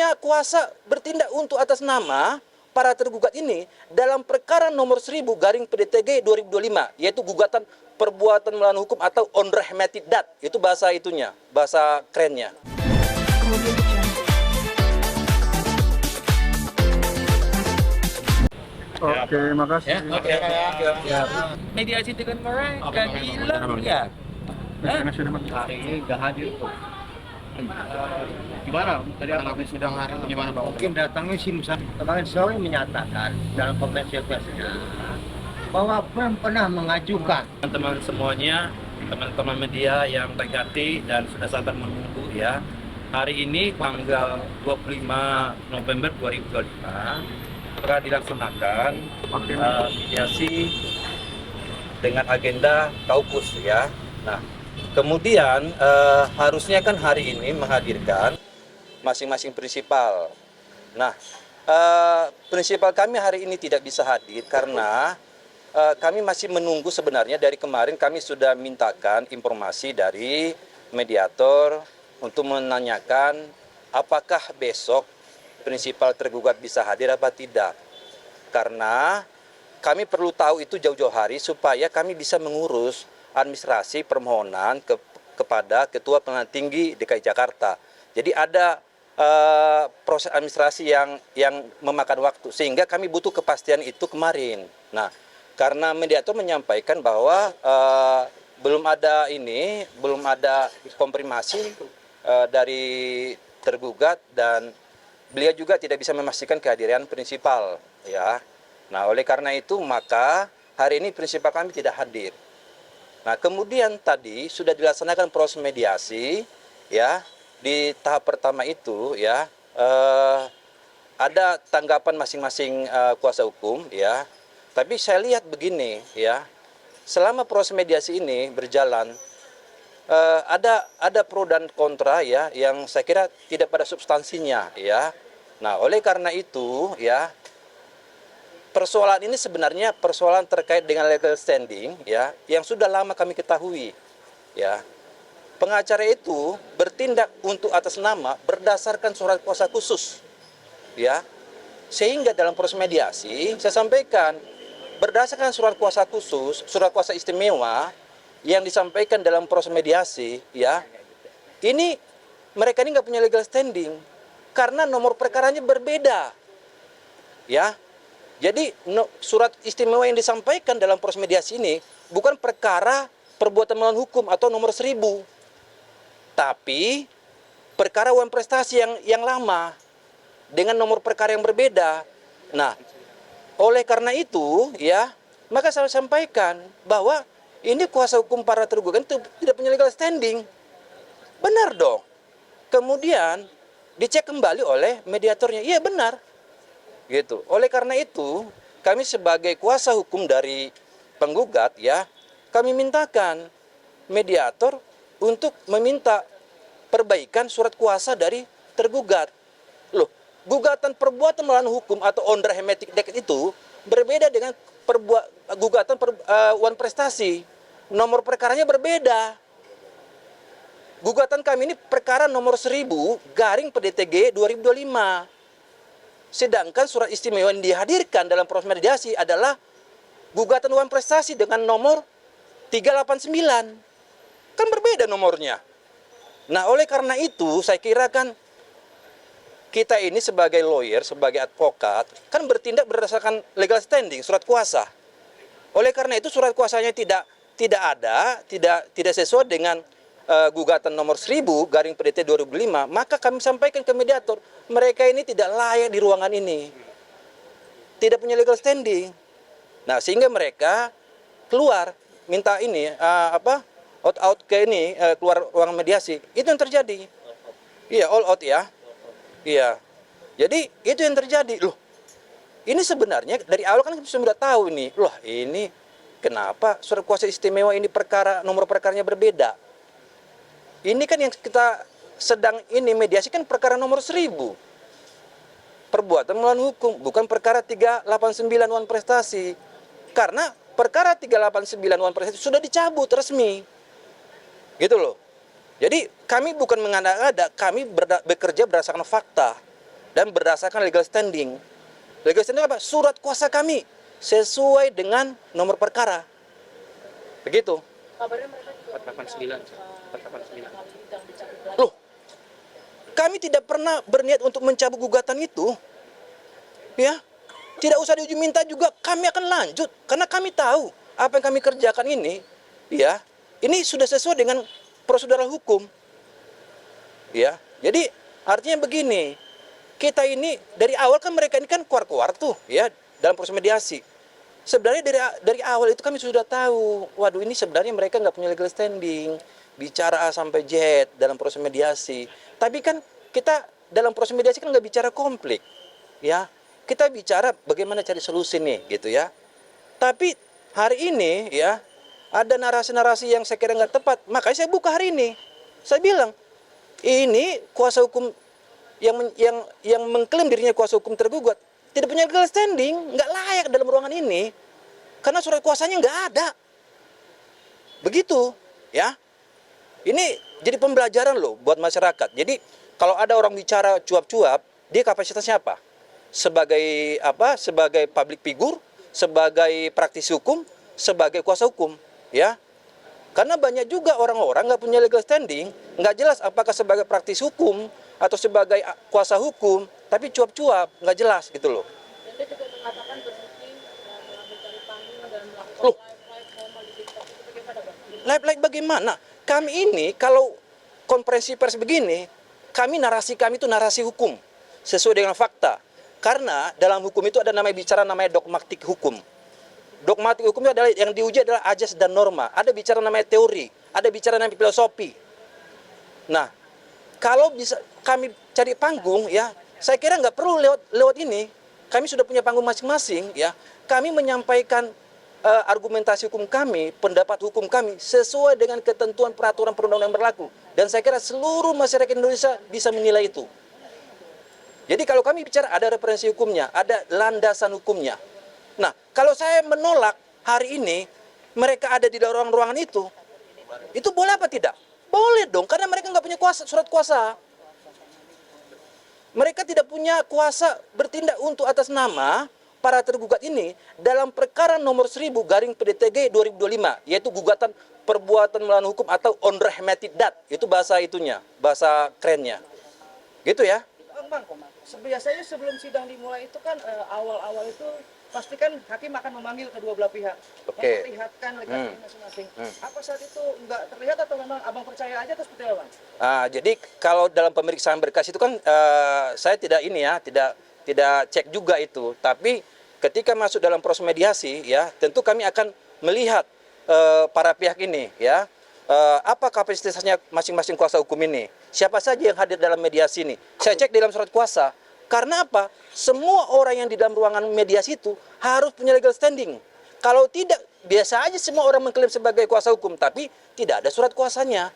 sebenarnya kuasa bertindak untuk atas nama para tergugat ini dalam perkara nomor 1000/PDTG 2025, yaitu gugatan perbuatan melawan hukum atau unrehmated death. Itu bahasa itunya, bahasa kerennya. Oke, makasih. Oke. Mediasi dengan mereka hilang ya. Hari ini nggak hadir tuh. Gimana? Tadi kami sidang hari ini gimana Bang? Mungkin datangnya sih kemarin sore menyatakan dalam konferensi persnya bahwa Pem pernah mengajukan Teman-teman semuanya, teman-teman media yang baik dan sudah sabar menunggu ya. Hari ini tanggal 25 November 2025 telah dilaksanakan mediasi dengan agenda kaukus ya. Nah, kemudian harusnya kan hari ini menghadirkan masing-masing prinsipal. Nah, prinsipal kami hari ini tidak bisa hadir karena kami masih menunggu. Sebenarnya dari kemarin kami sudah mintakan informasi dari mediator untuk menanyakan apakah besok prinsipal tergugat bisa hadir apa tidak. Karena kami perlu tahu itu jauh-jauh hari supaya kami bisa mengurus administrasi permohonan kepada Ketua Pengadilan Tinggi DKI Jakarta. Jadi ada proses administrasi yang memakan waktu, sehingga kami butuh kepastian itu kemarin. Nah, karena mediator menyampaikan bahwa belum ada konfirmasi dari tergugat dan beliau juga tidak bisa memastikan kehadiran prinsipal ya. Nah, oleh karena itu maka hari ini prinsipal kami tidak hadir. Nah, kemudian tadi sudah dilaksanakan proses mediasi ya. Di tahap pertama itu ya ada tanggapan masing-masing kuasa hukum ya. Tapi saya lihat begini ya. Selama proses mediasi ini berjalan ada pro dan kontra ya yang saya kira tidak pada substansinya ya. Nah, oleh karena itu ya, persoalan ini sebenarnya persoalan terkait dengan legal standing ya yang sudah lama kami ketahui ya. Pengacara itu bertindak untuk atas nama berdasarkan surat kuasa khusus ya. Sehingga dalam proses mediasi saya sampaikan berdasarkan surat kuasa khusus, surat kuasa istimewa yang disampaikan dalam proses mediasi ya. Ini mereka ini nggak punya legal standing karena nomor perkaranya berbeda ya. Jadi surat istimewa yang disampaikan dalam proses mediasi ini bukan perkara perbuatan melawan hukum atau nomor 1000, tapi perkara uang prestasi yang lama dengan nomor perkara yang berbeda. Nah, oleh karena itu ya, maka saya sampaikan bahwa ini kuasa hukum para tergugat itu tidak punya legal standing. Benar dong. Kemudian dicek kembali oleh mediatornya. Iya benar. Gitu. Oleh karena itu, kami sebagai kuasa hukum dari penggugat ya, kami mintakan mediator untuk meminta perbaikan surat kuasa dari tergugat. Loh, gugatan perbuatan melawan hukum atau unrehmated death itu berbeda dengan gugatan uang prestasi. Nomor perkaranya berbeda. Gugatan kami ini perkara nomor 1000/PDTG 2025. Sedangkan surat istimewa yang dihadirkan dalam proses mediasi adalah gugatan uang prestasi dengan nomor 389. Kan berbeda nomornya. Nah, oleh karena itu saya kira kan kita ini sebagai lawyer, sebagai advokat kan bertindak berdasarkan legal standing, surat kuasa. Oleh karena itu surat kuasanya tidak sesuai dengan gugatan nomor 1000/PDT 2005, maka kami sampaikan ke mediator, mereka ini tidak layak di ruangan ini. Tidak punya legal standing. Nah, sehingga mereka keluar minta ini out ke ini keluar ruang mediasi. Itu yang terjadi. Iya, all out ya. Iya. Jadi itu yang terjadi. Loh, ini sebenarnya dari awal kan kita sudah tahu ini. Loh, ini kenapa surat kuasa istimewa ini nomor perkaranya berbeda? Ini kan yang kita sedang ini mediasi kan perkara nomor 1000. Perbuatan melawan hukum, bukan perkara 389 uang prestasi. Karena perkara 389 uang prestasi sudah dicabut resmi. Gitu loh. Jadi kami bukan mengada-ngada, kami bekerja berdasarkan fakta. dan berdasarkan legal standing. Legal standing apa? Surat kuasa kami sesuai dengan nomor perkara. Begitu. Kabarnya mereka juga 489. 489. Loh, kami tidak pernah berniat untuk mencabut gugatan itu. Ya, tidak usah diuji minta juga, kami akan lanjut. Karena kami tahu apa yang kami kerjakan ini, ya, ini sudah sesuai dengan prosedural hukum. Ya, jadi artinya begini, kita ini dari awal kan mereka ini kan keluar-keluar tuh, ya, dalam proses mediasi. Sebenarnya dari awal itu kami sudah tahu, waduh ini sebenarnya mereka nggak punya legal standing, bicara A sampai Z dalam proses mediasi. Tapi kan kita dalam proses mediasi kan nggak bicara konflik, ya. Kita bicara bagaimana cari solusi nih, gitu ya. Tapi hari ini, ya, ada narasi-narasi yang saya kira nggak tepat. Makanya saya buka hari ini. Saya bilang, ini kuasa hukum yang mengklaim dirinya kuasa hukum tergugat tidak punya legal standing, nggak layak dalam ruangan ini, karena surat kuasanya nggak ada. Begitu, ya. Ini jadi pembelajaran loh buat masyarakat. Jadi kalau ada orang bicara cuap-cuap, dia kapasitasnya apa? Sebagai apa? Sebagai public figure, sebagai praktisi hukum, sebagai kuasa hukum, ya. Karena banyak juga orang-orang nggak punya legal standing, nggak jelas apakah sebagai praktisi hukum atau sebagai kuasa hukum, tapi cuap-cuap, nggak jelas gitu loh. dan dia juga mengatakan berhenti mengambil cari panggung dan melakukan Loh. live ngomong di TikTok itu bagaimana Bang? Live bagaimana? Kami ini kalau konferensi pers begini, narasi kami itu narasi hukum sesuai dengan fakta. Karena dalam hukum itu ada namanya dogmatik hukum. Dogmatik hukum itu adalah yang diuji adalah ajas dan norma. Ada bicara namanya teori, ada bicara namanya filosofi. Nah, kalau bisa kami cari panggung, ya, saya kira nggak perlu lewat ini. Kami sudah punya panggung masing-masing, ya. Kami menyampaikan argumentasi hukum kami, pendapat hukum kami sesuai dengan ketentuan peraturan perundang-undangan yang berlaku. Dan saya kira seluruh masyarakat Indonesia bisa menilai itu. Jadi kalau kami bicara ada referensi hukumnya, ada landasan hukumnya. Nah, kalau saya menolak hari ini mereka ada di dalam ruangan itu boleh apa tidak? Boleh dong, karena mereka nggak punya surat kuasa. Mereka tidak punya kuasa bertindak untuk atas nama para tergugat ini dalam perkara nomor 1000/PDTG 2025, yaitu gugatan perbuatan melawan hukum atau unrehmated death. Itu bahasa itunya, bahasa kerennya. Gitu ya. Bang, biasanya sebelum sidang dimulai itu kan awal-awal itu pasti kan hakim akan memanggil kedua belah pihak, Oke. memperlihatkan legal masing-masing. Apa saat itu nggak terlihat atau memang abang percaya aja atau seperti apa, Bang? Jadi kalau dalam pemeriksaan berkas itu kan saya tidak cek juga itu. Tapi ketika masuk dalam proses mediasi, ya, tentu kami akan melihat para pihak ini, ya, apa kapasitasnya masing-masing kuasa hukum ini. Siapa saja yang hadir dalam mediasi ini. Saya cek di dalam surat kuasa. Karena apa? Semua orang yang di dalam ruangan mediasi itu harus punya legal standing. Kalau tidak, biasa aja semua orang mengklaim sebagai kuasa hukum, tapi tidak ada surat kuasanya.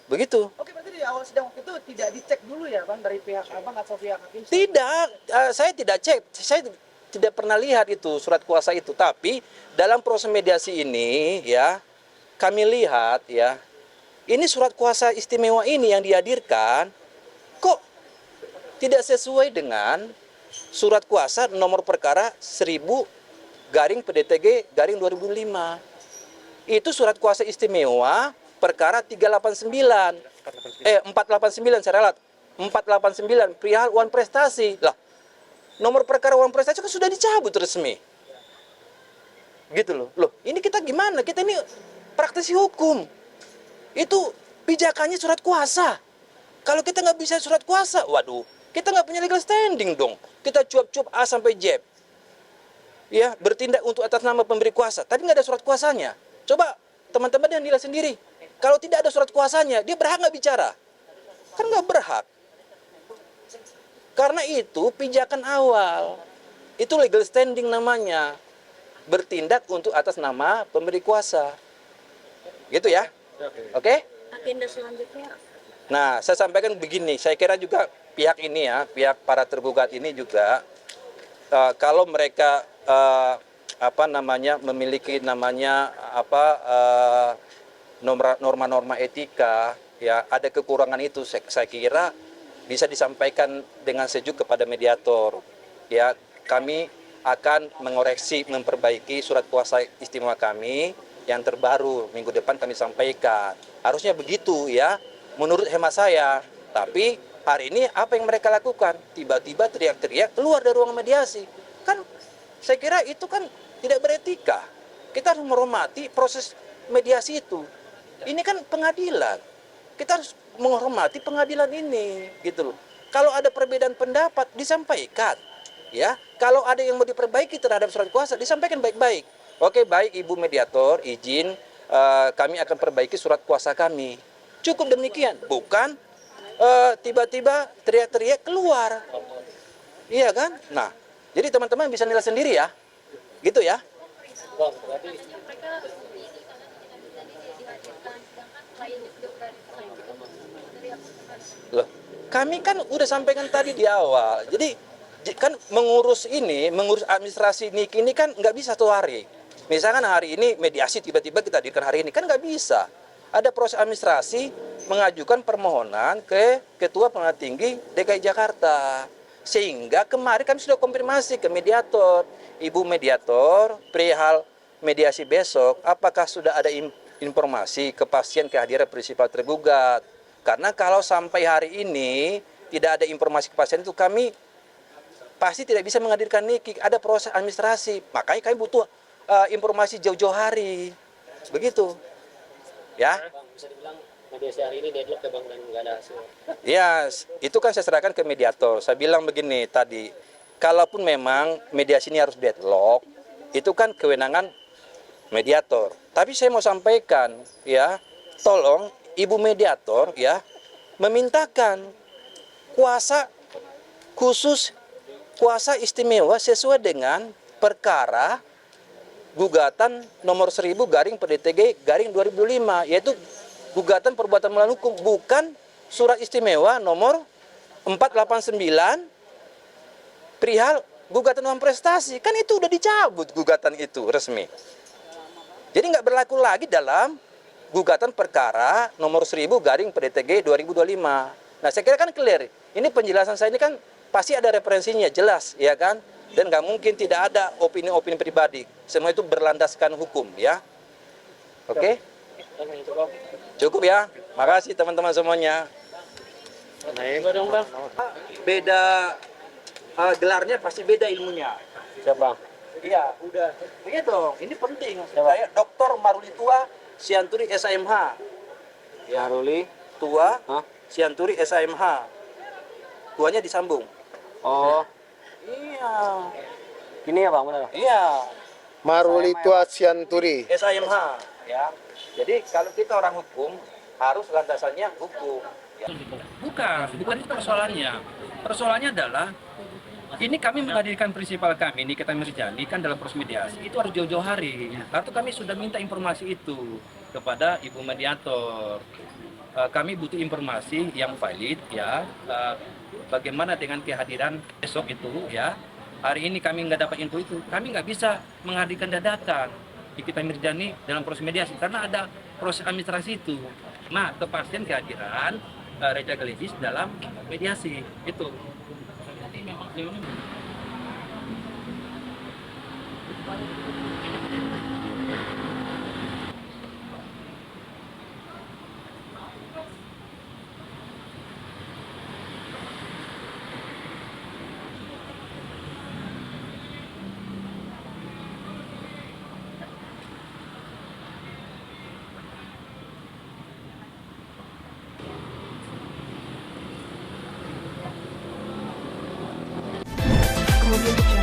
Begitu. Oke, berarti di awal sidang waktu itu tidak dicek dulu ya, Bang, dari pihak abang atau pihak hakim? Tidak, saya tidak cek. Saya tidak pernah lihat itu surat kuasa itu. Tapi dalam proses mediasi ini, ya, kami lihat, ya, ini surat kuasa istimewa ini yang dihadirkan kok tidak sesuai dengan surat kuasa nomor perkara 1000/PDTG/2005. Itu surat kuasa istimewa perkara 489 saya ralat. 489 perihal uang prestasi. Lah, nomor perkara uang prestasi kan sudah dicabut resmi. Gitu loh. Loh, ini kita gimana? Kita ini praktisi hukum. Itu pijakannya surat kuasa. Kalau kita nggak bisa surat kuasa, waduh, kita nggak punya legal standing dong. Kita cuap-cuap A sampai Z. Ya, bertindak untuk atas nama pemberi kuasa, tapi nggak ada surat kuasanya. Coba teman-teman yang nilai sendiri. Kalau tidak ada surat kuasanya, dia berhak nggak bicara? Kan nggak berhak. Karena itu pijakan awal. Itu legal standing namanya. Bertindak untuk atas nama pemberi kuasa. Gitu ya? Oke? Agenda selanjutnya Nah, saya sampaikan begini, saya kira juga pihak ini ya, pihak para tergugat ini juga kalau mereka memiliki norma-norma etika, ya, ada kekurangan itu, saya kira bisa disampaikan dengan sejuk kepada mediator. Ya, kami akan mengoreksi, memperbaiki surat kuasa istimewa kami yang terbaru. Minggu depan kami sampaikan. Harusnya begitu ya, menurut hemat saya. Tapi hari ini apa yang mereka lakukan? Tiba-tiba teriak-teriak keluar dari ruang mediasi. Kan saya kira itu kan tidak beretika. Kita harus menghormati proses mediasi itu. Ini kan pengadilan. Kita harus menghormati pengadilan ini, gitu loh. Kalau ada perbedaan pendapat disampaikan, ya. Kalau ada yang mau diperbaiki terhadap surat kuasa disampaikan baik-baik. Oke, baik Ibu mediator, izin kami akan perbaiki surat kuasa kami. Cukup demikian, bukan tiba-tiba teriak-teriak keluar. Iya kan? Nah, jadi teman-teman bisa nilai sendiri ya. Gitu ya. Loh, kami kan udah sampaikan tadi di awal. Jadi kan mengurus administrasi NIK ini kan nggak bisa satu hari. Misalkan hari ini mediasi tiba-tiba kita hadirkan hari ini, kan nggak bisa. Ada proses administrasi mengajukan permohonan ke Ketua Pengadilan Tinggi DKI Jakarta. Sehingga kemarin kami sudah konfirmasi ke mediator. Ibu mediator, perihal mediasi besok, apakah sudah ada informasi kepastian kehadiran prinsipal tergugat? Karena kalau sampai hari ini tidak ada informasi kepastian itu, kami pasti tidak bisa menghadirkan NIK. Ada proses administrasi, makanya kami butuh informasi jauh-jauh hari. Begitu. Ya. Bisa dibilang mediasi hari ini deadlock ya Bang, dan nggak ada hasil. Ya, itu kan saya serahkan ke mediator. Saya bilang begini tadi, kalaupun memang mediasi ini harus deadlock, itu kan kewenangan mediator. Tapi saya mau sampaikan, ya, tolong Ibu mediator ya memintakan kuasa khusus, kuasa istimewa sesuai dengan perkara gugatan nomor 1000/PDTG/2005, yaitu gugatan perbuatan melawan hukum, bukan surat istimewa nomor 489 perihal gugatan non prestasi. Kan itu udah dicabut gugatan itu resmi. Jadi nggak berlaku lagi dalam gugatan perkara nomor 1000/PDTG/2025. Nah, saya kira kan clear. Ini penjelasan saya ini kan pasti ada referensinya, jelas, ya kan? Dan nggak mungkin tidak ada opini-opini pribadi. Semua itu berlandaskan hukum, ya. Oke? Cukup ya. Makasih teman-teman semuanya. Dong Bang. Beda gelarnya pasti beda ilmunya. Siapa? Iya, udah. Iya dong, ini penting. Saya Dr. Maruli Tua Sianturi SAMH. Ya, Maruli Tua Hah? Sianturi SAMH. Tuanya disambung. Oh, Iya. gini ya Bang, benar. Iya, Maruli Tua Sianturi. SAMH ya. Jadi kalau kita orang hukum harus landasannya hukum. Ya. Bukan itu persoalannya. Persoalannya adalah ini kami menghadirkan prinsipal kami, ini kita Mirjani kan dalam proses mediasi itu harus jauh-jauh hari. Karena kami sudah minta informasi itu kepada Ibu mediator. Kami butuh informasi yang valid ya. Bagaimana dengan kehadiran besok itu ya. Hari ini kami nggak dapat info itu, kami nggak bisa menghadirkan dadakan di kita Mirjani dalam proses mediasi karena ada proses administrasi itu. Nah, kepastian kehadiran Reja Galevis dalam mediasi itu. Kemudian